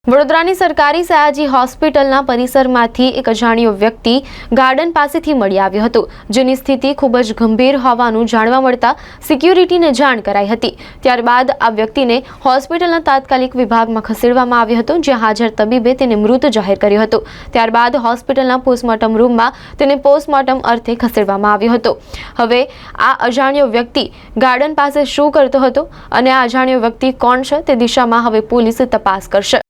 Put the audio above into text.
વડોદરાની સરકારી સયાજી હોસ્પિટલના પરિસરમાંથી એક અજાણ્યો વ્યક્તિ ગાર્ડન પાસેથી મળી આવ્યો હતો, જેની સ્થિતિ ખૂબ જ ગંભીર હોવાનું જાણવા મળતા સિક્યુરિટીને જાણ કરાઈ હતી। ત્યારબાદ આ વ્યક્તિને હોસ્પિટલના તાત્કાલિક વિભાગમાં ખસેડવામાં આવ્યો હતો, જ્યાં હાજર તબીબે તેને મૃત જાહેર કર્યો હતો। ત્યારબાદ હોસ્પિટલના પોસ્ટમોર્ટમ રૂમમાં તેને પોસ્ટમોર્ટમ અર્થે ખસેડવામાં આવ્યો હતો। હવે આ અજાણ્યો વ્યક્તિ ગાર્ડન પાસે શું કરતો હતો અને આ અજાણ્યો વ્યક્તિ કોણ છે તે દિશામાં હવે પોલીસ તપાસ કરશે।